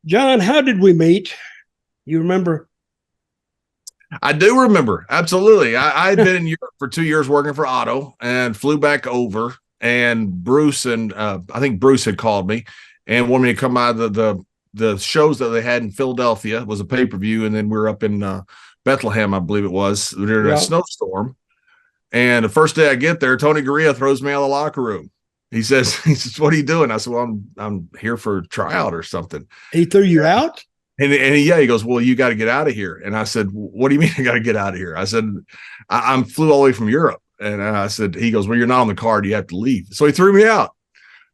John, how did we meet? You remember? I do remember. Absolutely. I had been in Europe for 2 years working for Otto and flew back over. And Bruce and I think Bruce had called me and wanted me to come out of the shows that they had in Philadelphia. It was a pay-per-view. And then we were up in Bethlehem, I believe it was, during a snowstorm. And the first day I get there, Tony Gurria throws me out of the locker room. He says, "What are you doing?" I said, "Well, I'm here for a tryout or something." He threw you out? And he goes, "Well, you got to get out of here." And I said, "What do you mean I got to get out of here?" I said, I flew all the way from Europe. And I said, he goes, "Well, you're not on the card. You have to leave." So he threw me out.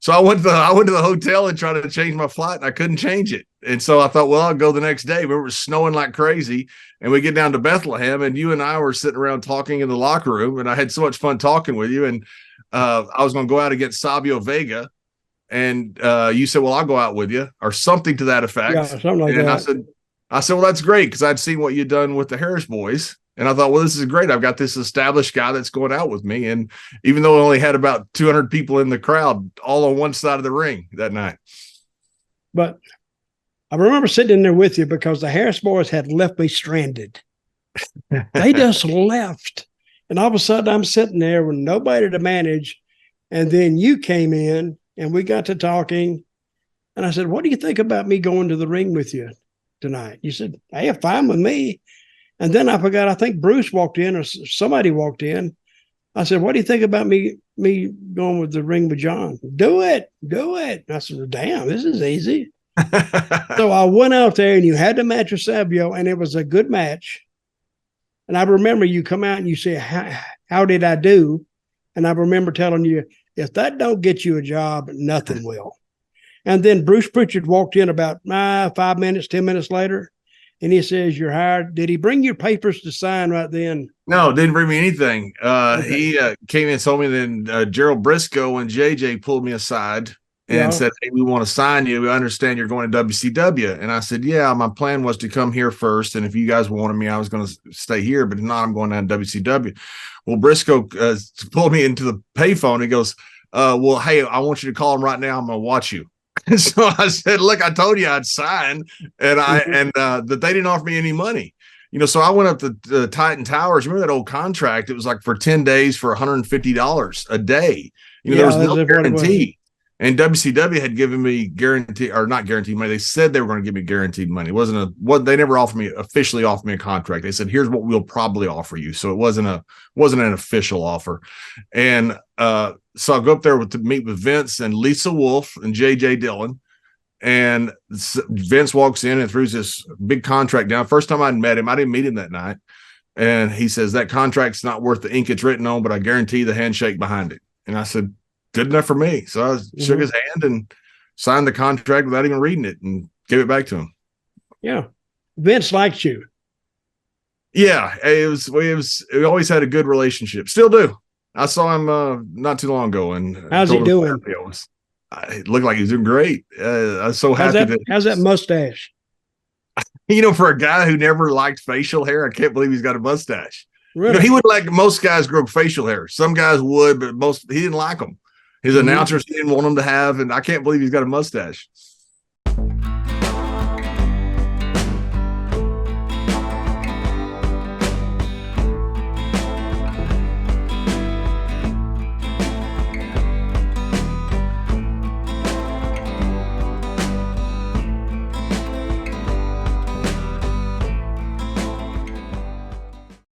So I went to the hotel and tried to change my flight, and I couldn't change it. And so I thought, well, I'll go the next day. But it was snowing like crazy. And we get down to Bethlehem, and you and I were sitting around talking in the locker room. And I had so much fun talking with you. And I was going to go out against Savio Vega. And you said, "Well, I'll go out with you," or something to that effect. Yeah, something like and that. I said, "Well, that's great," because I'd seen what you'd done with the Harris boys. And I thought, well, this is great. I've got this established guy that's going out with me. And even though I only had about 200 people in the crowd, all on one side of the ring that night. But I remember sitting in there with you because the Harris boys had left me stranded. They just left. And all of a sudden I'm sitting there with nobody to manage. And then you came in and we got to talking. And I said, "What do you think about me going to the ring with you tonight?" You said, "Hey, fine with me." And then I forgot, I think Bruce walked in or somebody walked in. I said, "What do you think about me going with the ring with John?" "Do it. And I said, "Damn, this is easy." So I went out there and you had the match with Savio, and it was a good match. And I remember you come out and you say, how did I do? And I remember telling you, if that don't get you a job, nothing will. And then Bruce Pritchard walked in about 5 minutes, 10 minutes later. And he says, "You're hired." Did he bring your papers to sign right then? No, didn't bring me anything. Okay. He came in and told me. Then Gerald Briscoe and JJ pulled me aside and said, "Hey, we want to sign you. We understand you're going to WCW." And I said, "Yeah, my plan was to come here first. And if you guys wanted me, I was going to stay here. But if not, I'm going down to WCW." Well, Briscoe pulled me into the payphone. He goes, "Well, hey, I want you to call him right now. I'm going to watch you." And so I said, "Look, I told you I'd sign," and that they didn't offer me any money. So I went up to the Titan Towers. Remember that old contract? It was like for 10 days for $150 a day. There was no guarantee. And WCW had given me not guaranteed money. They said they were going to give me guaranteed money. It wasn't they never officially offered me a contract. They said, "Here's what we'll probably offer you." So it wasn't an official offer. And so I go up there to meet with Vince and Lisa Wolf and JJ Dillon. And Vince walks in and throws this big contract down. First time I'd met him, I didn't meet him that night. And he says, "That contract's not worth the ink it's written on, but I guarantee the handshake behind it." And I said, "Good enough for me." So I shook his hand and signed the contract without even reading it and gave it back to him. Yeah. Vince liked you. Yeah. We always had a good relationship. Still do. I saw him not too long ago. And how's he doing? It looked like he's doing great. I was so happy. How's that mustache? For a guy who never liked facial hair, I can't believe he's got a mustache. Really? He would like most guys grow facial hair. Some guys would, but he didn't like them. His announcers, he didn't want them to have, and I can't believe he's got a mustache.